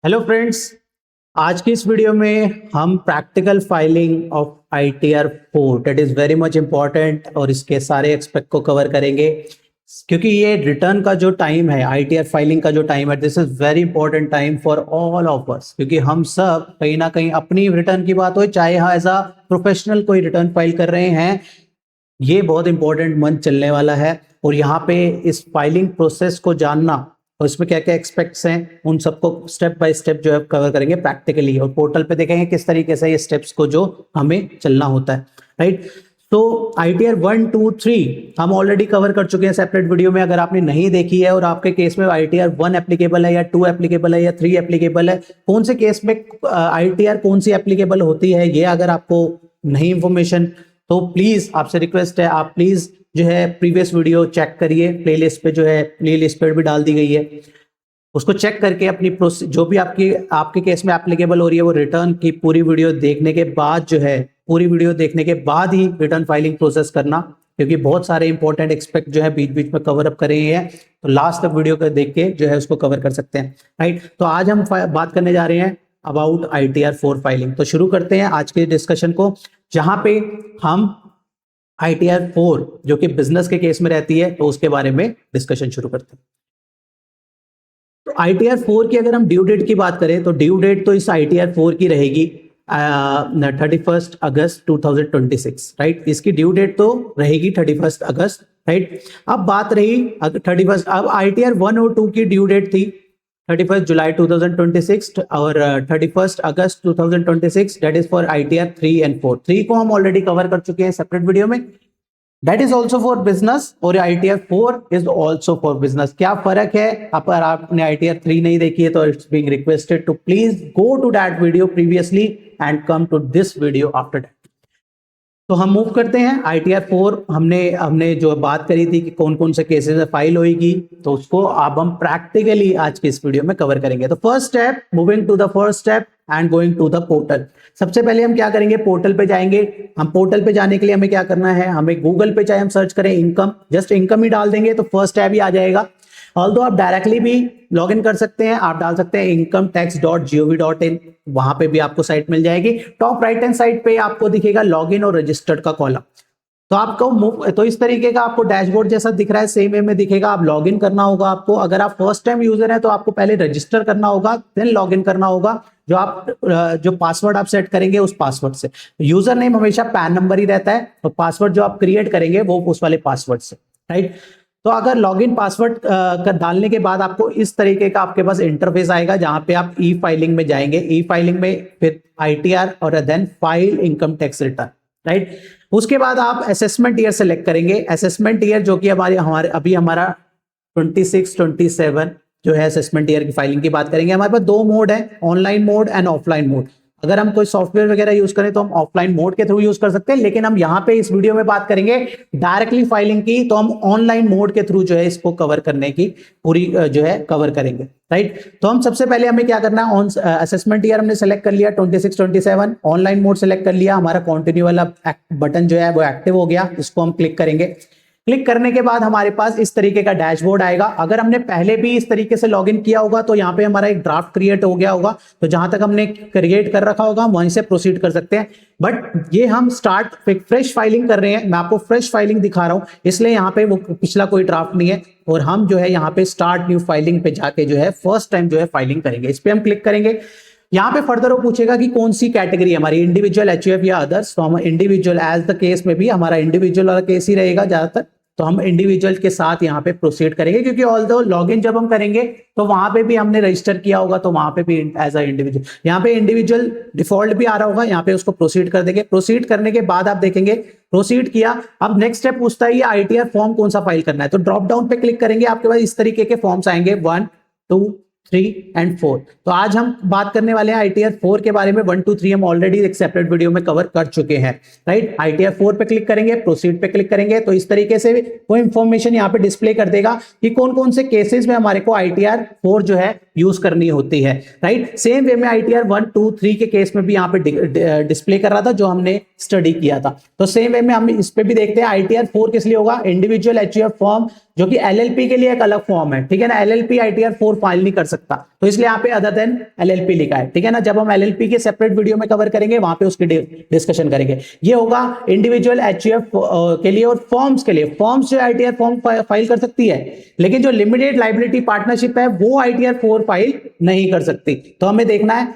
Hello friends, आज की इस वीडियो में हम practical filing of ITR 4 that is very much important और इसके सारे एक्सपेक्ट को कवर करेंगे क्योंकि ये रिटर्न का जो टाइम है, ITR फाइलिंग का जो टाइम है, this is very important time for all of us, क्योंकि हम सब कहीं ना कहीं अपनी रिटर्न की बात हो, चाहे हम एज अ प्रोफेशनल कोई रिटर्न फाइल कर रहे हैं, ये बहुत इंपॉर्टेंट मंथ चलने वाला है। और यहाँ पे इस फाइलिंग प्रोसेस को जानना और इसमें क्या क्या एक्सपेक्ट्स हैं, उन सबको स्टेप बाय स्टेप जो है कवर करेंगे प्रैक्टिकली, और पोर्टल पे देखेंगे किस तरीके से ये स्टेप्स को जो हमें चलना होता है। राइट, तो ITR 1, 2, 3 हम ऑलरेडी कवर कर चुके हैं सेपरेट वीडियो में। अगर आपने नहीं देखी है और आपके केस में ITR 1 एप्लीकेबल है या 2 एप्लीकेबल है या 3 एप्लीकेबल है, कौन से केस में ITR कौन सी एप्लीकेबल होती है, ये अगर आपको नहीं इंफॉर्मेशन, तो प्लीज आपसे रिक्वेस्ट है, आप प्लीज जो है प्रीवियस वीडियो चेक करिए। प्लेलिस्ट पे जो है, प्लेलिस्ट पे भी डाल दी गई है, उसको चेक करके अपनी जो भी आपके केस में एप्लीकेबल हो रही है वो रिटर्न की पूरी वीडियो देखने के बाद जो है, पूरी वीडियो देखने के बाद ही रिटर्न फाइलिंग प्रोसेस करना, क्योंकि बहुत सारे इंपॉर्टेंट एक्सपेक्ट जो है बीच बीच में कवर अप करे हैं, तो लास्ट तक वीडियो को देख के जो है उसको कवर कर सकते हैं। राइट, तो आज हम बात करने जा रहे हैं अबाउट ITR 4 फाइलिंग। तो शुरू करते हैं आज के डिस्कशन को, जहां पे हम ITR 4 जो कि बिजनेस के केस में रहती है, तो उसके बारे में डिस्कशन शुरू करते हैं। तो ITR 4 की अगर हम ड्यू डेट की बात करें, तो ड्यू डेट तो इस ITR 4 की रहेगी 31 अगस्त 2026। राइट, इसकी ड्यू डेट तो रहेगी 31 अगस्त। राइट, अब बात रही 31, अब ITR 1 और 2 की ड्यू डेट थी 31 जुलाई 2026 और 31 अगस्त 2026, that is for ITR 3 and 4। 3 को हम ऑलरेडी कवर कर चुके हैं सेपरेट वीडियो में, that is also for business, और ITR 4 is also for business. क्या फर्क है? अगर आपने ITR 3 नहीं देखी है तो it's being requested to please go to that video previously and come to this video after that. तो हम मूव करते हैं ITR 4। हमने जो बात करी थी कि कौन कौन से केसेस में फाइल होगी, तो उसको अब हम प्रैक्टिकली आज की इस वीडियो में कवर करेंगे। तो first step, moving to the first step and going to the portal. सबसे पहले हम क्या करेंगे, पोर्टल पे जाएंगे। हम पोर्टल पे जाने के लिए हमें क्या करना है, हमें गूगल पे चाहे हम सर्च करें इनकम, जस्ट इनकम ही डाल देंगे तो फर्स्ट टैब ही आ जाएगा। ऑल्दो आप डायरेक्टली भी लॉग इन कर सकते हैं, आप डाल सकते हैं incometax.gov.in, वहां पे भी आपको साइट मिल जाएगी। टॉप राइट हैंड साइड पे आपको दिखेगा लॉगिन और रजिस्टर्ड का कॉलम, तो आपको तो इस तरीके का आपको डैशबोर्ड जैसा दिख रहा है, सेम वे में दिखेगा। आप लॉगिन करना होगा आपको। अगर आप फर्स्ट टाइम यूजर हैं तो आपको पहले रजिस्टर करना होगा, देन लॉगिन करना होगा। जो पासवर्ड आप सेट करेंगे उस पासवर्ड से, यूजर नेम हमेशा पैन नंबर ही रहता है, और पासवर्ड जो आप क्रिएट करेंगे वो उस वाले पासवर्ड से। राइट, तो अगर लॉगिन पासवर्ड डालने के बाद आपको इस तरीके का आपके पास इंटरफेस आएगा, जहां पे आप ई फाइलिंग में जाएंगे। ई फाइलिंग में फिर ITR और then file income tax return. Right, उसके बाद आप असेसमेंट ईयर सेलेक्ट करेंगे। असेसमेंट ईयर जो कि अभी हमारा 26, 27 जो है असेसमेंट ईयर की फाइलिंग की बात करेंगे। हमारे पास दो मोड है, online mode and offline mode. अगर हम कोई सॉफ्टवेयर वगैरह यूज करें तो हम ऑफलाइन मोड के थ्रू यूज कर सकते हैं, लेकिन हम यहाँ पे इस वीडियो में बात करेंगे डायरेक्टली फाइलिंग की, तो हम ऑनलाइन मोड के थ्रू जो है इसको कवर करने की पूरी जो है कवर करेंगे। राइट, तो हम सबसे पहले हमें क्या करना है, ऑन असेसमेंट ईयर हमने सेलेक्ट कर लिया 26, 27, ऑनलाइन मोड सेलेक्ट कर लिया, हमारा कंटिन्यू वाला बटन जो है वो एक्टिव हो गया, इसको हम क्लिक करेंगे। क्लिक करने के बाद हमारे पास इस तरीके का डैशबोर्ड आएगा। अगर हमने पहले भी इस तरीके से लॉगिन किया होगा तो यहाँ पे हमारा एक ड्राफ्ट क्रिएट हो गया होगा, तो जहां तक हमने क्रिएट कर रखा होगा वहीं से प्रोसीड कर सकते हैं। बट ये हम स्टार्ट फ्रेश फाइलिंग कर रहे हैं, मैं आपको फ्रेश फाइलिंग दिखा रहा हूं, इसलिए यहाँ पे वो पिछला कोई ड्राफ्ट नहीं है, और हम जो है यहाँ पे स्टार्ट न्यू फाइलिंग पे जाके जो है फर्स्ट टाइम जो है फाइलिंग करेंगे। इस पे हम क्लिक करेंगे। यहाँ पे फर्दर वो पूछेगा कि कौन सी कैटेगरी है हमारी, इंडिविजुअल, HUF या अदर्स। तो हम इंडिविजुअल, एज द केस में भी हमारा इंडिविजुअल वाला केस ही रहेगा ज्यादातर, तो हम इंडिविजुअल के साथ यहाँ पे प्रोसीड करेंगे, क्योंकि ऑल्दो लॉगिन जब हम करेंगे तो वहां पे भी हमने रजिस्टर किया होगा, तो वहां पे भी एज अ इंडिविजुअल, यहाँ पे इंडिविजुअल डिफॉल्ट भी आ रहा होगा, यहाँ पे उसको प्रोसीड कर देंगे। प्रोसीड करने के बाद आप देखेंगे प्रोसीड किया। अब नेक्स्ट स्टेप पूछता है ये ITR फॉर्म कौन सा फाइल करना है, तो ड्रॉप डाउन पे क्लिक करेंगे, आपके पास इस तरीके के फॉर्म्स आएंगे 1, 2, 3 एंड 4। तो आज हम बात करने वाले हैं ITR 4 के बारे में। 1, 2, 3 हम ऑलरेडी एक सेपरेट वीडियो में कवर कर चुके हैं। राइट, ITR 4 पे क्लिक करेंगे, प्रोसीड पे क्लिक करेंगे, तो इस तरीके से वो इंफॉर्मेशन यहाँ पे डिस्प्ले कर देगा कि कौन कौन से केसेस में हमारे को ITR 4 जो है यूज करनी होती है। राइट, सेम वे में ITR 1, 2, 3 के केस में भी यहाँ पे डिस्प्ले कर रहा था जो हमने स्टडी किया था। तो सेम वे में हम इस पे भी देखते हैं ITR 4 किस लिए होगा, इंडिविजुअल HUF फॉर्म, जो कि LLP के लिए एक अलग फॉर्म है। ठीक है ना, LLP ITR 4 फाइल नहीं कर सकता, तो तो इसलिए यहाँ पे अदर देन एलएलपी लिखा है, ठीक है ना। जब हम एलएलपी के सेपरेट वीडियो में कवर करेंगे वहां पे उसकी डिस्कशन करेंगे। ये होगा इंडिविजुअल एचयूएफ के लिए और फॉर्म्स के लिए। फॉर्म्स जो आईटीआर फॉर्म फाइल कर सकती है, लेकिन जो लिमिटेड लाइबिलिटी पार्टनरशिप है वो आईटीआर 4 फाइल नहीं कर सकती। तो हमें देखना है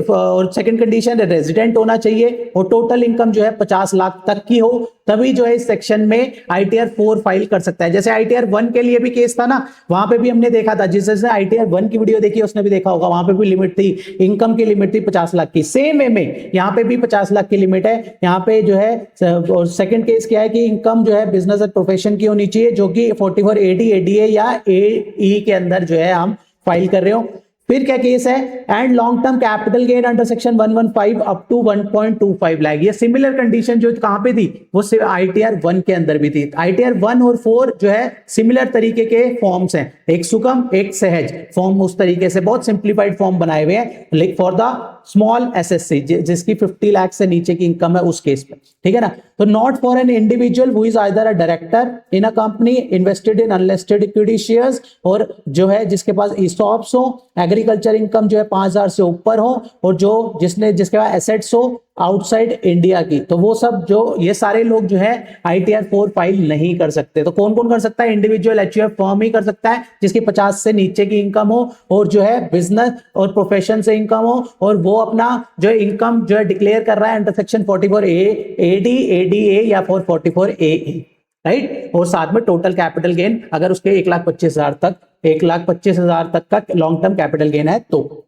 और सेकंड कंडीशन रेजिडेंट होना चाहिए और टोटल इनकम जो है 50 लाख तक की हो, तभी जो है इस सेक्शन में आईटीआर 4 फाइल कर सकता है। जैसे आईटीआर 1 के लिए भी केस था ना, वहां पे भी हमने देखा था, जिसने आईटीआर 1 की वीडियो देखी उसने भी देखा होगा, वहां पे भी लिमिट थी, इनकम की लिमिट थी 50 लाख की। सेम वे में यहाँ पे भी 50 लाख की लिमिट है। यहाँ पे जो है और सेकंड केस क्या है कि इनकम जो है बिजनेस और प्रोफेशन की होनी चाहिए, जो कि 44 एडी एडीए या एई के अंदर जो है हम फाइल कर रहे हो। फिर क्या केस है, and long term capital gain under section 115 up to 1.25 lakh. ये सिमिलर कंडीशन जो कहां पे थी, वो आईटीआर 1 के अंदर भी थी। आईटीआर 1 और 4 जो है सिमिलर तरीके के फॉर्म्स हैं, एक सुगम एक सहज फॉर्म, उस तरीके से बहुत सिंप्लीफाइड फॉर्म बनाए हुए हैं फॉर द स्मॉल एसएससी जिसकी 50 लाख से नीचे की इनकम है उस केस में, ठीक है ना। तो not for an individual who is either a director in a company invested in unlisted equity shares, और जो है जिसके पास ईसॉप्स हो, एग्रीकल्चर इनकम जो है 5000 से ऊपर हो, और जो जिसके पास एसेट्स हो आउटसाइड इंडिया की, तो वो सब जो ये सारे लोग जो है आईटीआर 4 फाइल नहीं कर सकते। तो कौन कौन कर सकता है, इंडिविजुअल एचयूएफ फर्म ही कर सकता है जिसकी 50 से नीचे की इनकम हो, और जो है बिजनेस और प्रोफेशन से इनकम हो, और वो अपना जो इनकम जो है डिक्लेयर कर रहा है अंडर सेक्शन 44 एडी एडीए या 444 ए, राइट। और साथ में टोटल कैपिटल गेन अगर उसके 1,25,000 तक का लॉन्ग टर्म कैपिटल गेन है तो,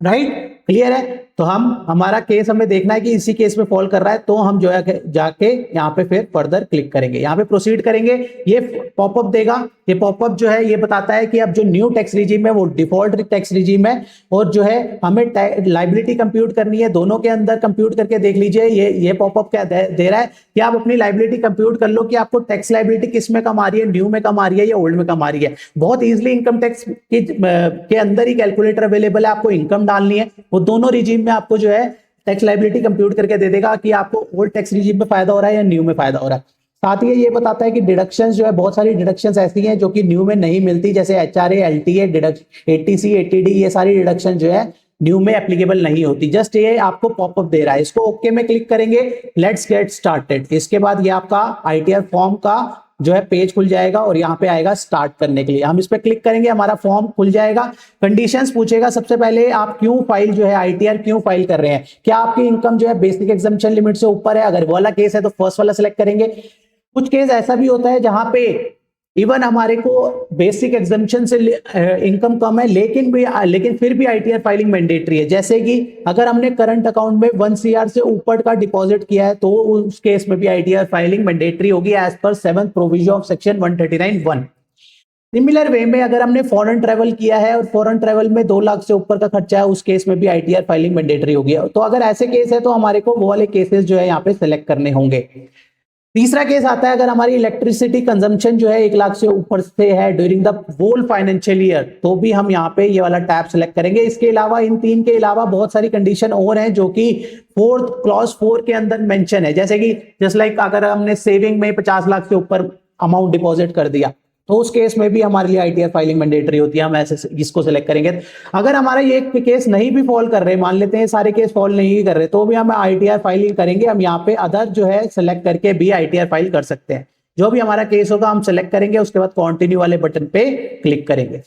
राइट, क्लियर है। तो हमारा केस हमें देखना है कि इसी केस में फॉल कर रहा है, तो हम जो है जाके यहाँ पे फिर फर्दर क्लिक करेंगे, यहाँ पे प्रोसीड करेंगे। ये पॉपअप देगा, ये पॉपअप जो है ये बताता है कि अब जो न्यू टैक्स रिजीम है वो डिफॉल्ट टैक्स रिजीम है, और जो है हमें लाइबिलिटी कंप्यूट करनी है। दोनों के अंदर कंप्यूट करके देख लीजिए, ये पॉपअप क्या दे रहा है कि आप अपनी लाइबिलिटी कंप्यूट कर लो कि आपको टैक्स लाइबिलिटी किस में कम आ रही है, न्यू में कम आ रही है या ओल्ड में कम आ रही है। बहुत इजीली इनकम टैक्स के अंदर ही कैलकुलेटर अवेलेबल है, आपको इनकम डालनी है, वो दोनों रिजीम में आपको जो है टैक्स लाइबिलिटी कंप्यूट करके दे देगा कि आपको ओल्ड टैक्स रिजीम में फायदा हो रहा है या न्यू में फायदा हो रहा है। साथ ही ये बताता है कि डिडक्शंस जो है, बहुत सारी डिडक्शंस ऐसी हैं जो कि न्यू में नहीं मिलती, जैसे एचआरए, एलटीए, एटीसी, एटीडी, ये सारी डिडक्शन जो है न्यू में एप्लीकेबल नहीं होती। जस्ट ये आपको पॉपअप दे रहा है, इसको ओके में क्लिक करेंगे, लेट्स गेट स्टार्टेड। इसके बाद ये आपका आईटीआर फॉर्म का जो है पेज खुल जाएगा और यहाँ पे आएगा स्टार्ट करने के लिए, हम इस पे क्लिक करेंगे, हमारा फॉर्म खुल जाएगा। कंडीशंस पूछेगा सबसे पहले, आप क्यों फाइल जो है आईटीआर क्यों फाइल कर रहे हैं, क्या आपकी इनकम जो है बेसिक एग्जम्पशन लिमिट से ऊपर है, अगर वो वाला केस है तो फर्स्ट वाला सिलेक्ट करेंगे। कुछ केस ऐसा भी होता है जहां पे इवन हमारे को बेसिक एग्जम्पशन से इनकम कम है लेकिन फिर भी आईटीआर फाइलिंग मैंडेटरी है। जैसे कि अगर हमने करंट अकाउंट में 1 CR से ऊपर का डिपॉजिट किया है तो उस केस में भी आईटीआर फाइलिंग मैंडेटरी होगी as per 7th provision of section 139(1). Similar way में अगर हमने फॉरेन ट्रेवल किया है और फॉरेन ट्रेवल में 2 लाख से ऊपर का खर्चा है, उस केस में भी आईटीआर फाइलिंग मैंडेटरी होगी। तो अगर ऐसे केस है तो हमारे को वो वाले केसेस जो है यहाँ पे सिलेक्ट करने होंगे। तीसरा केस आता है अगर हमारी इलेक्ट्रिसिटी कंजम्पशन जो है 1 लाख से ऊपर से है during the whole financial year, तो भी हम यहाँ पे ये वाला टैब सेलेक्ट करेंगे। इसके अलावा इन 3 के अलावा बहुत सारी कंडीशन और हैं जो कि क्लॉज 4 के अंदर मेंशन है, जैसे कि जस्ट लाइक अगर हमने सेविंग में 50 लाख से ऊपर अमाउंट डिपॉजिट कर दिया तो उस केस में भी हमारे लिए आईटीआर फाइलिंग मैंडेटरी होती है, हम ऐसे इसको सिलेक्ट करेंगे। अगर हमारा ये केस नहीं भी फॉल कर रहे, मान लेते हैं सारे केस फॉल नहीं कर रहे, तो भी हम आईटीआर फाइलिंग करेंगे। हम यहाँ पे अदर जो है सिलेक्ट करके भी आईटीआर फाइल कर सकते हैं। जो भी हमारा केस होगा हम सिलेक्ट करेंगे, उसके बाद कंटिन्यू वाले बटन पे क्लिक करेंगे।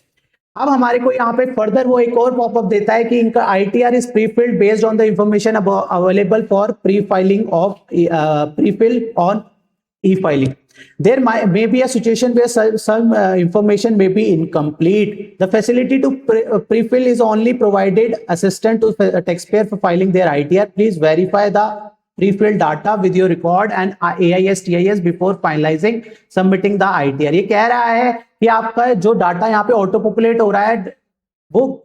अब हमारे को यहाँ पे फर्दर वो एक और पॉपअप देता है कि इनका ITR is prefilled based on the information available for pre filing of prefill on e-filing. There may be a situation where some information may be incomplete. The facility to pre-fill is only provided assistant to taxpayer for filing their ITR. Please verify the pre-filled data with your record and AIS TIS before finalizing submitting the ITR. ये कह रहा है कि आपका जो data यहाँ पे auto populate हो रहा है वो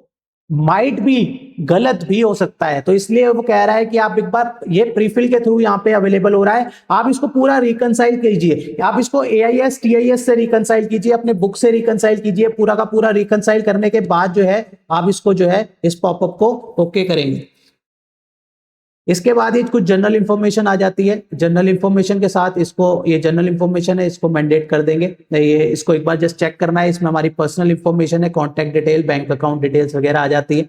माइट भी गलत भी हो सकता है, तो इसलिए वो कह रहा है कि आप एक बार ये प्रीफिल के थ्रू यहाँ पे अवेलेबल हो रहा है, आप इसको पूरा रिकंसाइल कीजिए। आप इसको AIS TIS से रिकंसाइल कीजिए, अपने बुक से रिकंसाइल कीजिए, पूरा का पूरा रिकंसाइल करने के बाद जो है आप इसको जो है इस पॉपअप को ओके करेंगे। इसके बाद ही कुछ जनरल इंफॉर्मेशन आ जाती है। जनरल इंफॉर्मेशन के साथ इसको, ये जनरल इंफॉर्मेशन है, इसको मैंडेट कर देंगे। ये इसको एक बार जस्ट चेक करना है। इसमें हमारी पर्सनल इंफॉर्मेशन है, contact detail, bank account details वगैरह आ जाती है।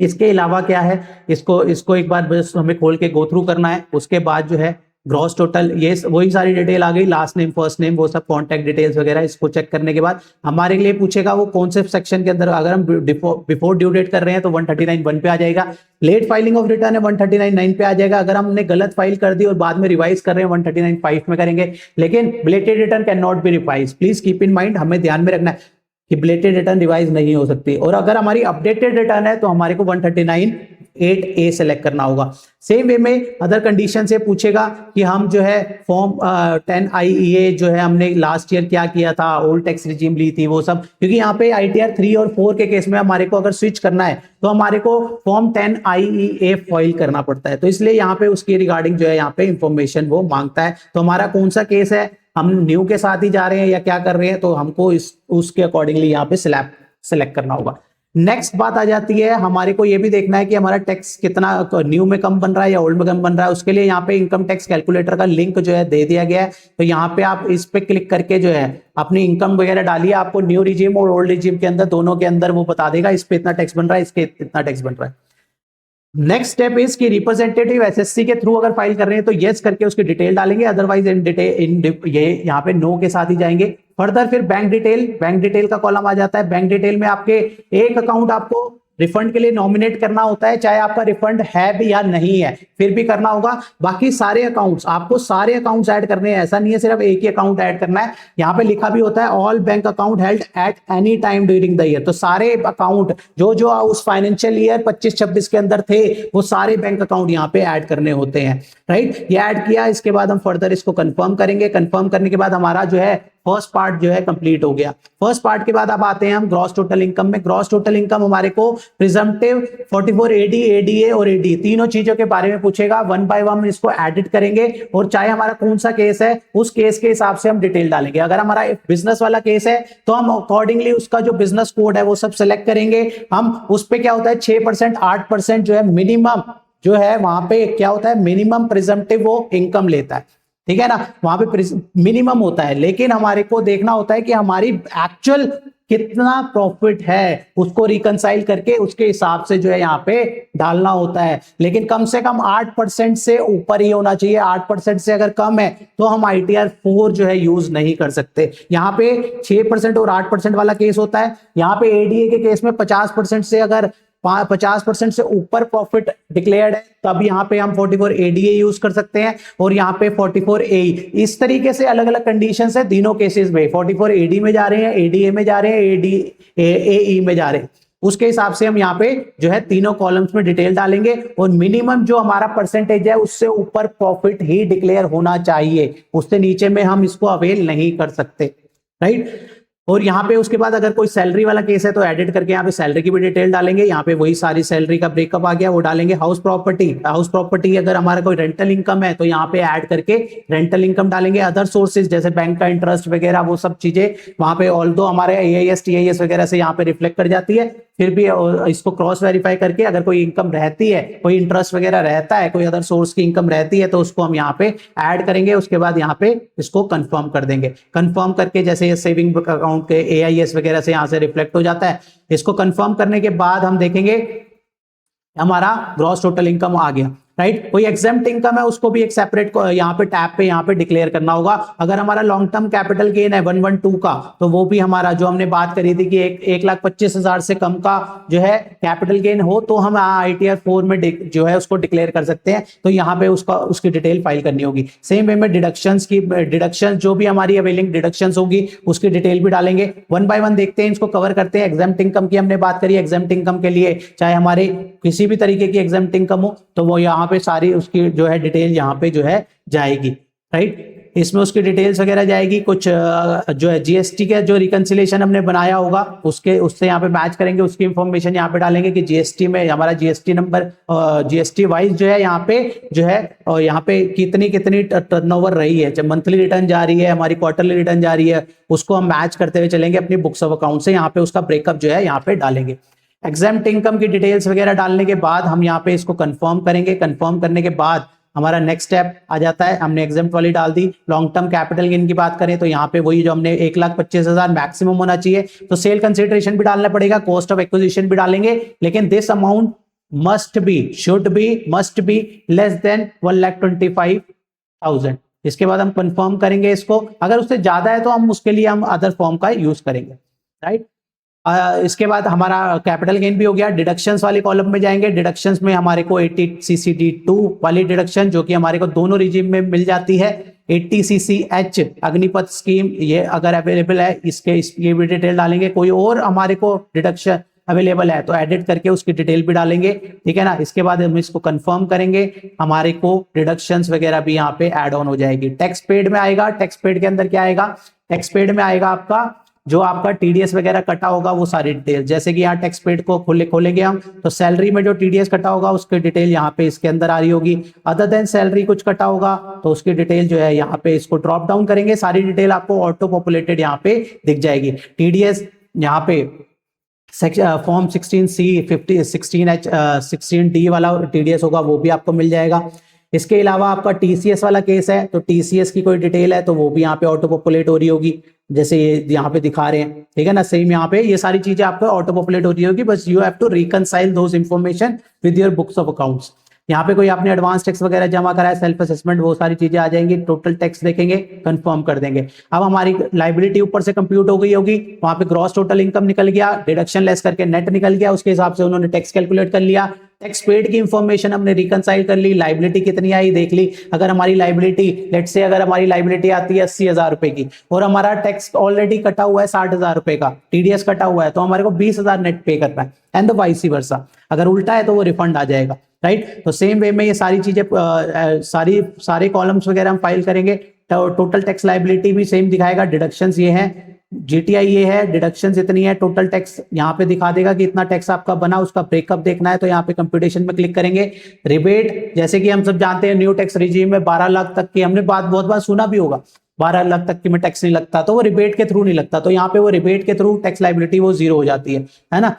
इसके अलावा क्या है, इसको इसको एक बार बस हमें खोल के गो थ्रू करना है। उसके बाद जो है ग्रॉस टोटल, ये वही सारी डिटेल आ गई, लास्ट नेम फर्स्ट नेम वो सब कॉन्टैक्ट डिटेल्स वगैरह। इसको चेक करने के बाद हमारे लिए पूछेगा वो कौन से सेक्शन के अंदर, अगर हम बिफोर ड्यू डेट कर रहे हैं तो 139(1) पे आ जाएगा। लेट फाइलिंग ऑफ रिटर्न है 139(9) पे आ जाएगा। अगर हमने गलत फाइल कर दी और बाद में रिवाइज कर रहे हैं 139(5) में करेंगे। लेकिन belated return can not be revise, please keep in mind, हमें ध्यान में रखना है कि बिलेटेड रिटर्न रिवाइज नहीं हो सकती। और अगर हमारी अपडेटेड रिटर्न है तो हमारे को 139(8) सेलेक्ट करना होगा। सेम वे में अदर कंडीशन से पूछेगा कि हम जो है फॉर्म 10 IEA जो है हमने लास्ट ईयर क्या किया था, ओल्ड टैक्स रिजीम ली थी वो सब, क्योंकि यहाँ पे ITR 3 और 4 के केस में हमारे को अगर स्विच करना है तो हमारे को फॉर्म 10 IEA फाइल करना पड़ता है। तो इसलिए यहाँ पे उसकी रिगार्डिंग जो है यहाँ पे इंफॉर्मेशन वो मांगता है। तो हमारा कौन सा केस है, हम न्यू के साथ ही जा रहे हैं या क्या कर रहे हैं, तो हमको उसके अकॉर्डिंगली यहाँ पे सिलेक्ट करना होगा। नेक्स्ट बात आ जाती है, हमारे को ये भी देखना है कि हमारा टैक्स कितना न्यू में कम बन रहा है या ओल्ड में कम बन रहा है। उसके लिए यहाँ पे इनकम टैक्स कैलकुलेटर का लिंक जो है दे दिया गया है। तो यहाँ पे आप इस पे क्लिक करके जो है अपनी इनकम वगैरह डालिए। आपको न्यू रिजीम और ओल्ड रिजीम के अंदर, दोनों के अंदर वो बता देगा इस पे इतना टैक्स बन रहा है, इसके इतना टैक्स बन रहा है। नेक्स्ट स्टेप इज कि रिप्रेजेंटेटिव एसएससी के थ्रू अगर फाइल कर रहे हैं तो यस करके उसकी डिटेल डालेंगे, अदरवाइज ये यहाँ पे नो के साथ ही जाएंगे। फर्दर फिर बैंक डिटेल का कॉलम आ जाता है। बैंक डिटेल में आपके एक अकाउंट आपको रिफंड के लिए नॉमिनेट करना होता है, चाहे आपका रिफंड है भी या नहीं है फिर भी करना होगा। बाकी सारे अकाउंट्स, आपको सारे अकाउंट्स ऐड करने हैं, ऐसा नहीं है सिर्फ एक ही अकाउंट ऐड करना है। यहाँ पे लिखा भी होता है all bank account held at any time during the year. तो सारे अकाउंट जो उस फाइनेंशियल ईयर 25-26 के अंदर थे वो सारे बैंक अकाउंट यहाँ पे ऐड करने होते हैं, राइट। ये ऐड किया, इसके बाद हम फर्दर इसको कंफर्म करेंगे। कंफर्म करने के बाद हमारा जो है फर्स्ट पार्ट जो है कंप्लीट हो गया। फर्स्ट पार्ट के बाद अब आते हैं हम ग्रॉस टोटल इनकम में। ग्रॉस टोटल इनकम हमारे को प्रिजम्पटिव 44AD, ADA और AD तीनों चीजों के बारे में पूछेगा। 1 by 1 इसको एडिट करेंगे और चाहे हमारा कौन सा केस है उस केस के हिसाब से हम डिटेल डालेंगे। अगर हमारा बिजनेस वाला केस है तो हम अकॉर्डिंगली उसका जो बिजनेस कोड है वो सब सेलेक्ट करेंगे। हम उस पर क्या होता है 6%, 8% जो है मिनिमम, जो है वहां पे क्या होता है मिनिमम प्रिजम्पटिव वो इनकम लेता है, ठीक है ना, वहां पे मिनिमम होता है। लेकिन हमारे को देखना होता है कि हमारी एक्चुअल कितना प्रॉफिट है उसको रिकंसाइल करके उसके हिसाब से जो है यहाँ पे डालना होता है। लेकिन कम से कम 8% से ऊपर ही होना चाहिए। 8% से अगर कम है तो हम ITR 4 जो है यूज नहीं कर सकते। यहाँ पे 6% और 8% वाला केस होता है। यहाँ पे ADA के केस में 50% से अगर 50% से ऊपर प्रॉफिट डिक्लेयर्ड है तब यहाँ पे हम 44 ADA यूज कर सकते हैं और यहाँ पे 44 AE। इस तरीके से अलग अलग कंडीशंस है तीनों केसेस में। 44 AD में जा रहे हैं, ADA में जा रहे हैं, AE में जा रहे हैं। उसके हिसाब से हम यहाँ पे जो है तीनों कॉलम्स में डिटेल डालेंगे और मिनिमम जो हमारा परसेंटेज है उससे ऊपर प्रॉफिट ही डिक्लेयर होना चाहिए, उससे नीचे में हम इसको अवेल नहीं कर सकते, राइट। और यहाँ पे उसके बाद अगर कोई सैलरी वाला केस है तो एडिट करके यहाँ पे सैलरी की भी डिटेल डालेंगे। यहाँ पे वही सारी सैलरी का ब्रेकअप आ गया वो डालेंगे। हाउस प्रॉपर्टी अगर हमारा कोई रेंटल इनकम है तो यहाँ पे ऐड करके रेंटल इनकम डालेंगे। अदर सोर्सेज जैसे बैंक का इंटरेस्ट वगैरह वो सब चीजें वहां पे ऑल्दो हमारे AIS TIS वगैरह से यहाँ पे रिफ्लेक्ट कर जाती है, फिर भी इसको क्रॉस वेरीफाई करके अगर कोई इनकम रहती है, कोई इंटरेस्ट वगैरह रहता है, कोई अदर सोर्स की इनकम रहती है तो उसको हम यहाँ पे ऐड करेंगे। उसके बाद यहाँ पे इसको कंफर्म कर देंगे। कंफर्म करके जैसे ये सेविंग अकाउंट के AIS वगैरह से यहाँ से रिफ्लेक्ट हो जाता है। इसको कंफर्म करने के बाद हम देखेंगे हमारा ग्रॉस टोटल इनकम आ गया, राइट। कोई एग्जेम्प्ट इनकम है उसको भी एक सेपरेट यहाँ पे टैब पे यहाँ पे डिक्लेयर करना होगा। अगर हमारा लॉन्ग टर्म कैपिटल गेन है 112 का तो वो भी हमारा जो हमने बात करी थी कि 1,25,000 से कम का जो है कैपिटल गेन हो तो हम ITR 4 में जो है उसको डिक्लेयर कर सकते हैं। तो यहाँ पे उसकी डिटेल फाइल करनी होगी। सेम वे में डिडक्शन जो भी हमारी अवेलिंग डिडक्शन होगी उसकी डिटेल भी डालेंगे। 1 by 1 देखते हैं, इसको कवर करते हैं। एग्जेम्प्ट इनकम की हमने बात करी। एग्जेम्प्ट इनकम के लिए चाहे हमारे किसी भी तरीके की एग्जेम्प्ट इनकम हो तो वो यहाँ पे सारी उसकी जो है डिटेल यहाँ पे जो है जाएगी, राइट। इसमें उसकी डिटेल्स वगैरह जाएगी। कुछ जो है GST का जो रिकंसिलेशन हमने बनाया होगा उससे यहाँ पे मैच करेंगे, उसकी इंफॉर्मेशन यहाँ पे डालेंगे कि GST में हमारा GST नंबर GST वाइज जो है यहाँ पे जो है और यहाँ पे कितनी टर्नओवर रही है, जब मंथली रिटर्न जा रही है, हमारी क्वार्टरली रिटर्न जा रही है, उसको हम मैच करते हुए चलेंगे अपनी बुक्स ऑफ अकाउंट से। यहाँ पे उसका ब्रेकअप जो है यहाँ पे डालेंगे। एग्जेम्प्ट इनकम की डिटेल्स वगैरह डालने के बाद हम यहाँ पे इसको कंफर्म करेंगे। कंफर्म करने के बाद हमारा नेक्स्ट स्टेप आ जाता है, हमने एग्जेम्प्ट वाली डाल दी। लॉन्ग टर्म कैपिटल गेन की बात करें तो यहाँ पे वही जो हमने 1,25,000 मैक्सिमम होना चाहिए, तो सेल कंसिडरेशन भी डालना पड़ेगा, कॉस्ट ऑफ एक्विजिशन भी डालेंगे, लेकिन this amount must be, should be, must be less than 1,25,000। इसके बाद हम कंफर्म करेंगे इसको, अगर उससे ज्यादा है तो हम उसके लिए हम अदर फॉर्म का यूज करेंगे, राइट। इसके बाद हमारा कैपिटल गेन भी हो गया। डिडक्शंस वाले कॉलम में जाएंगे। डिडक्शंस में हमारे को 80 CCD2 वाली डिडक्शन जो कि हमारे को दोनों रिजीम में मिल जाती है। 80 CCH अग्निपथ स्कीम ये अगर अवेलेबल है ये भी डिटेल डालेंगे। कोई और हमारे को डिडक्शन अवेलेबल है तो एडिट करके उसकी डिटेल भी डालेंगे, ठीक है ना। इसके बाद हम इसको कंफर्म करेंगे, हमारे को डिडक्शंस वगैरह भी यहाँ पे ऐड ऑन हो जाएगी। टैक्स पेड में आएगा, टैक्स पेड के अंदर क्या आएगा, टैक्स पेड में आएगा आपका जो आपका टीडीएस वगैरह कटा होगा वो सारी डिटेल, जैसे कि यहाँ टैक्स पेड को खोलेंगे हम तो सैलरी में जो टीडीएस कटा होगा उसकी डिटेल यहाँ पे इसके अंदर आ रही होगी। अदर देन सैलरी कुछ कटा होगा तो उसकी डिटेल जो है यहाँ पे इसको ड्रॉप डाउन करेंगे, सारी डिटेल आपको ऑटो पॉपुलेटेड यहाँ पे दिख जाएगी। टीडीएस यहाँ पे फॉर्म 16C 16H 16D वाला टीडीएस होगा वो भी आपको मिल जाएगा। इसके अलावा आपका टीसीएस वाला केस है तो टीसीएस की कोई डिटेल है तो वो भी यहाँ पे ऑटो पॉपुलेट हो रही होगी, जैसे ये यहाँ पे दिखा रहे हैं, ठीक है ना। सेम यहाँ पे ये सारी चीजें आपको ऑटो पॉपुलेट हो रही होगी, बस you have to reconcile those information with your books of accounts. यहाँ पे कोई आपने एडवांस टैक्स वगैरह जमा करा है, सेल्फ असेसमेंट, वो सारी चीजें आ जाएंगी। टोटल टैक्स देखेंगे, कंफर्म कर देंगे। अब हमारी लाइबिलिटी ऊपर से कंप्यूट हो गई होगी, वहां पे ग्रॉस टोटल इनकम निकल गया, डिडक्शन लेस करके नेट निकल गया, उसके हिसाब से उन्होंने टैक्स कैलकुलेट कर लिया। टैक्स पेड की इंफॉर्मेशन हमने रिकंसाइल कर ली, लाइबिलिटी कितनी आई देख ली। अगर हमारी लाइबिलिटी लेट से अगर हमारी लाइबिलिटी आती है 80,000 रुपए की और हमारा टैक्स ऑलरेडी कटा हुआ है 60,000 रुपए का, टीडीएस कटा हुआ है, तो हमारे को 20,000 नेट पे करना है एंड वाइस वर्सा। अगर उल्टा है तो वो रिफंड आ जाएगा, राइट। तो सेम वे में ये सारी चीजें सारे कॉलम्स वगैरह हम फाइल करेंगे। टोटल टैक्स लाइबिलिटी भी सेम दिखाएगा, डिडक्शंस ये है, जीटीआई ये है, डिडक्शंस इतनी है, टोटल टैक्स यहाँ पे दिखा देगा कि इतना टैक्स आपका बना, उसका ब्रेकअप देखना है तो यहाँ पे कंप्यूटेशन में क्लिक करेंगे। रिबेट जैसे कि हम सब जानते हैं न्यू टैक्स रिजीम में 12 लाख तक की, हमने बात बहुत बार सुना भी होगा, 12 लाख तक की में टैक्स नहीं लगता, तो वो रिबेट के थ्रू नहीं लगता, तो यहाँ पे वो रिबेट के थ्रू टैक्स लाइबिलिटी वो 0 हो जाती है ना।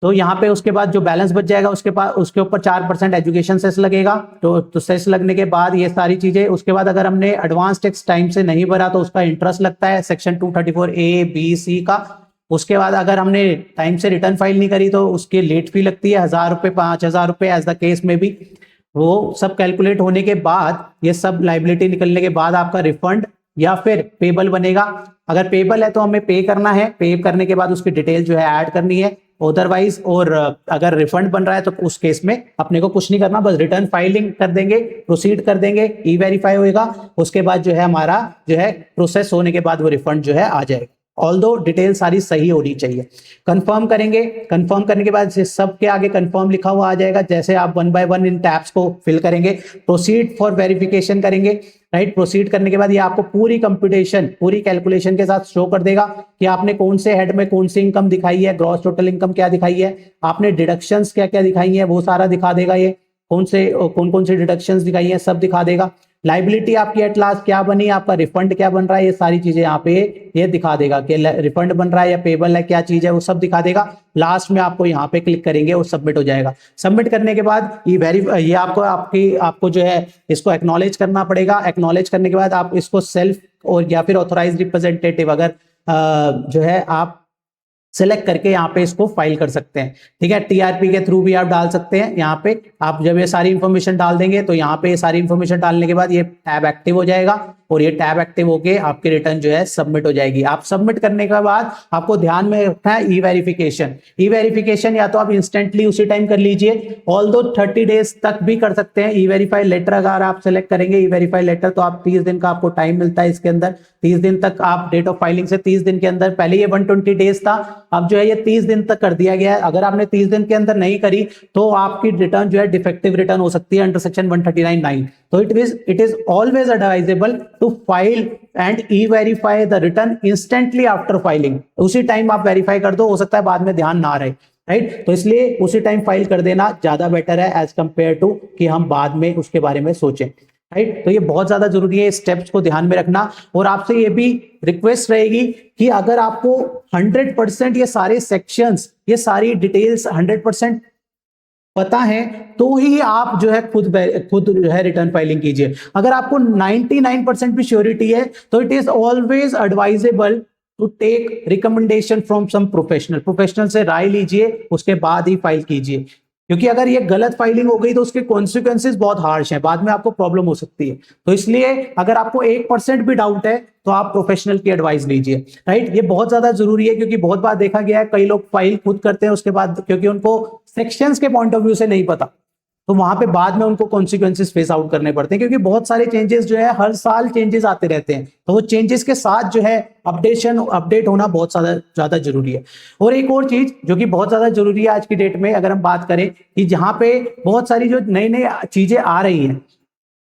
तो यहाँ पे उसके बाद जो बैलेंस बच जाएगा उसके ऊपर 4% एजुकेशन सेस लगेगा, तो सेस लगने के बाद ये सारी चीजें, उसके बाद अगर हमने एडवांस टैक्स टाइम से नहीं भरा तो उसका इंटरेस्ट लगता है सेक्शन 234A-B-C का। उसके बाद अगर हमने टाइम से रिटर्न फाइल नहीं करी तो उसकी लेट फी लगती है 1,000 रुपए, 5,000 रुपए एज द केस में भी। वो सब कैलकुलेट होने के बाद, ये सब लाइबिलिटी निकलने के बाद आपका रिफंड या फिर पेबल बनेगा। अगर पेबल है तो हमें पे करना है, पे करने के बाद उसकी डिटेल जो है ऐड करनी है अदरवाइज, और अगर रिफंड बन रहा है तो उस केस में अपने को कुछ नहीं करना, बस रिटर्न फाइलिंग कर देंगे, प्रोसीड कर देंगे, ई वेरीफाई होएगा, उसके बाद जो है हमारा जो है प्रोसेस होने के बाद वो रिफंड जो है आ जाएगा। ऑल्दो डिटेल सारी सही होनी चाहिए। कंफर्म करेंगे, कंफर्म करने के बाद सबके आगे कंफर्म लिखा हुआ आ जाएगा, जैसे आप 1 बाय 1 इन टैब्स को फिल करेंगे, प्रोसीड फॉर वेरिफिकेशन करेंगे, राइट। प्रोसीड करने के बाद ये आपको पूरी कंप्यूटेशन, पूरी कैलकुलेशन के साथ शो कर देगा कि आपने कौन से हेड में कौन सी इनकम दिखाई है, ग्रॉस टोटल इनकम क्या दिखाई है, आपने डिडक्शंस क्या क्या दिखाई है वो सारा दिखा देगा, ये कौन कौन सी डिडक्शंस दिखाई है सब दिखा देगा। लाइबिलिटी आपकी एट लास्ट क्या बनी, आपका रिफंड क्या बन रहा है, ये सारी चीजें यहाँ पे ये दिखा देगा कि रिफंड बन रहा है या पेबल है, क्या चीज है वो सब दिखा देगा। लास्ट में आपको यहाँ पे क्लिक करेंगे और सबमिट हो जाएगा। सबमिट करने के बाद ये आपको जो है इसको एक्नॉलेज करना पड़ेगा। एक्नॉलेज करने के बाद आप इसको सेल्फ और या फिर ऑथोराइज रिप्रेजेंटेटिव अगर जो है आप सेलेक्ट करके यहाँ पे इसको फाइल कर सकते हैं, ठीक है। टीआरपी के थ्रू भी आप डाल सकते हैं। यहाँ पे आप जब ये सारी इंफॉर्मेशन डाल देंगे तो यहाँ पे सारी इंफॉर्मेशन डालने के बाद ये टैब एक्टिव हो जाएगा और ये टैब एक्टिव होके आपकी रिटर्न जो है सबमिट हो जाएगी। आप सबमिट करने के बाद आपको ध्यान में रखना है ई वेरिफिकेशन। ई वेरिफिकेशन या तो आप इंस्टेंटली उसी टाइम कर लीजिए, ऑल्दो 30 डेज तक भी कर सकते हैं। ई वेरीफाई लेटर अगर आप सेलेक्ट करेंगे ई वेरीफाई लेटर तो आप 30 दिन का आपको टाइम मिलता है इसके अंदर। 30 दिन तक आप डेट ऑफ फाइलिंग से 30 दिन के अंदर, पहले ये 120 डेज था, अब जो है ये 30 दिन तक कर दिया गया है। अगर आपने 30 दिन के अंदर नहीं करी तो आपकी रिटर्न जो है डिफेक्टिव रिटर्न हो सकती है अंडर सेक्शन 139(9). तो it is always advisable to file and e verify the return instantly after filing. उसी टाइम आप वेरीफाई कर दो, हो सकता है बाद में ध्यान ना रहे, राइट। तो इसलिए उसी टाइम फाइल कर देना ज्यादा बेटर है एज कंपेयर टू कि हम बाद में उसके बारे में सोचें। राइट। तो ये बहुत ज्यादा जरूरी है स्टेप्स को ध्यान में रखना। और आपसे ये भी रिक्वेस्ट रहेगी कि अगर आपको 100% ये सारे सेक्शंस, ये सारी डिटेल्स 100% पता है तो ही आप जो है खुद जो है रिटर्न फाइलिंग कीजिए। अगर आपको 99% भी श्योरिटी है तो it is always advisable to take recommendation from some professional से राय लीजिए, उसके बाद ही फाइल कीजिए। क्योंकि अगर ये गलत फाइलिंग हो गई तो उसके कॉन्सिक्वेंसेस बहुत हार्श हैं, बाद में आपको प्रॉब्लम हो सकती है। तो इसलिए अगर आपको 1% भी डाउट है तो आप प्रोफेशनल की एडवाइस लीजिए, राइट। ये बहुत ज्यादा जरूरी है क्योंकि बहुत बार देखा गया है कई लोग फाइल खुद करते हैं, उसके बाद क्योंकि उनको सेक्शंस के पॉइंट ऑफ व्यू से नहीं पता, तो वहां पे बाद में उनको कॉन्सिक्वेंसेस फेस आउट करने पड़ते हैं। क्योंकि बहुत सारे चेंजेस जो है हर साल चेंजेस आते रहते हैं, तो वो चेंजेस के साथ जो है अपडेट होना बहुत ज्यादा जरूरी है। और एक और चीज जो कि बहुत ज्यादा जरूरी है आज की डेट में, अगर हम बात करें कि जहां पे बहुत सारी जो नई नई चीजें आ रही हैं,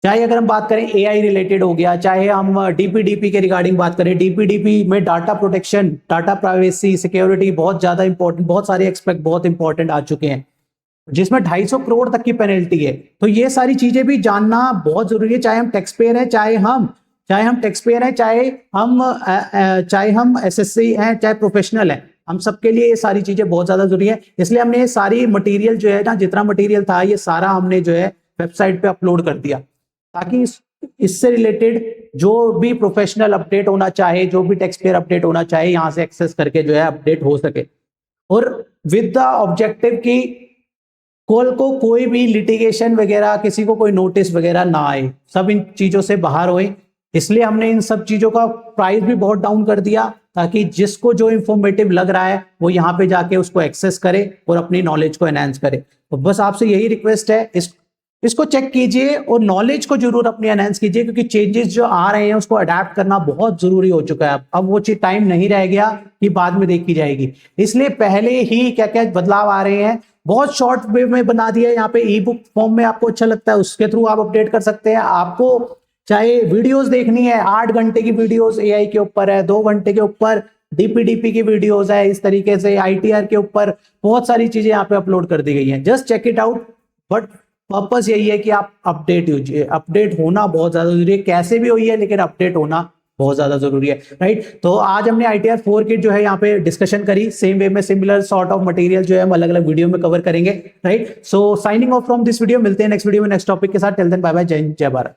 चाहे अगर हम बात करें एआई रिलेटेड हो गया, चाहे हम डीपीडीपी के रिगार्डिंग बात करें, डीपीडीपी में data protection, data privacy, security बहुत ज्यादा इंपॉर्टेंट, बहुत सारे एक्सपेक्ट बहुत इंपॉर्टेंट आ चुके हैं जिसमें 250 करोड़ तक की पेनल्टी है। तो ये सारी चीजें भी जानना बहुत जरूरी है, चाहे हम टैक्स पेयर हैं, चाहे हम टैक्स पेयर हैं, चाहे हम एसएससी हैं, चाहे प्रोफेशनल हैं, हम सबके लिए ये सारी चीजें बहुत ज्यादा जरूरी है। इसलिए हमने ये सारी मटेरियल जो है ना, जितना मटेरियल था ये सारा हमने जो है वेबसाइट पे अपलोड कर दिया, ताकि इससे रिलेटेड जो भी प्रोफेशनल अपडेट होना चाहे, जो भी टैक्स पेयर अपडेट होना चाहे, यहां से एक्सेस करके जो है अपडेट हो सके। और विद द ऑब्जेक्टिव की कल को कोई भी लिटिगेशन वगैरह, किसी को कोई नोटिस वगैरह ना आए, सब इन चीजों से बाहर होए। इसलिए हमने इन सब चीजों का प्राइस भी बहुत डाउन कर दिया, ताकि जिसको जो इंफॉर्मेटिव लग रहा है वो यहाँ पे जाके उसको एक्सेस करे और अपनी नॉलेज को एनहांस करे। तो बस आपसे यही रिक्वेस्ट है, इसको चेक कीजिए और नॉलेज को जरूर अपनी एनहांस कीजिए, क्योंकि चेंजेस जो आ रहे हैं उसको अडेप्ट करना बहुत जरूरी हो चुका है। अब वो चीज टाइम नहीं रह गया कि बाद में देखी जाएगी, इसलिए पहले ही क्या क्या बदलाव आ रहे हैं बहुत शॉर्ट वे में बना दिया है। यहाँ पे ई बुक फॉर्म में आपको अच्छा लगता है उसके थ्रू आप अपडेट कर सकते हैं। आपको चाहे वीडियोस देखनी है, 8 घंटे की वीडियोस एआई के ऊपर है, 2 घंटे के ऊपर डीपीडीपी की वीडियोस है, इस तरीके से आईटीआर के ऊपर बहुत सारी चीजें यहाँ पे अपलोड कर दी गई हैं। Just check it out. But purpose यही है कि आप अपडेट कीजिए, अपडेट होना बहुत ज्यादा जरूरी है, कैसे भी हुई है लेकिन अपडेट होना बहुत ज्यादा जरूरी है, राइट। तो आज हमने ITR 4 किट जो है यहाँ पे डिस्कशन करी, सेम वे में सिमिलर सॉर्ट ऑफ मटेरियल जो है हम अलग अलग वीडियो में कवर करेंगे, right. So signing off from this video, मिलते हैं नेक्स्ट वीडियो में नेक्स्ट टॉपिक के साथ। टिल देन बाय बाय, जय हिंद, जय भारत।